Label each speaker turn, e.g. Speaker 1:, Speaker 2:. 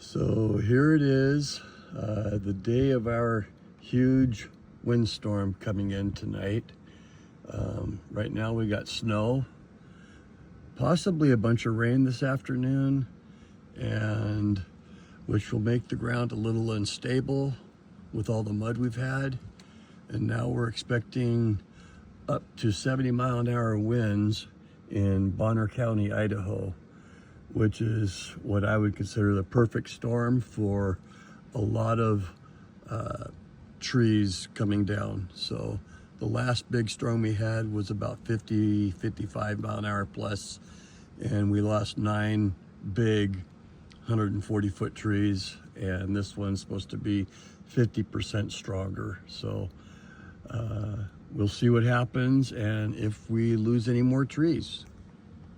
Speaker 1: So here it is, the day of our huge windstorm coming in tonight. Right now we got snow, possibly a bunch of rain this afternoon, and which will make the ground a little unstable with all the mud we've had. And now we're expecting up to 70-mile-an-hour winds in Bonner County, Idaho, which is what I would consider the perfect storm for a lot of trees coming down. So the last big storm we had was about 55 mile an hour plus, and we lost 9 big 140-foot trees, and this one's supposed to be 50% stronger. So we'll see what happens and if we lose any more trees.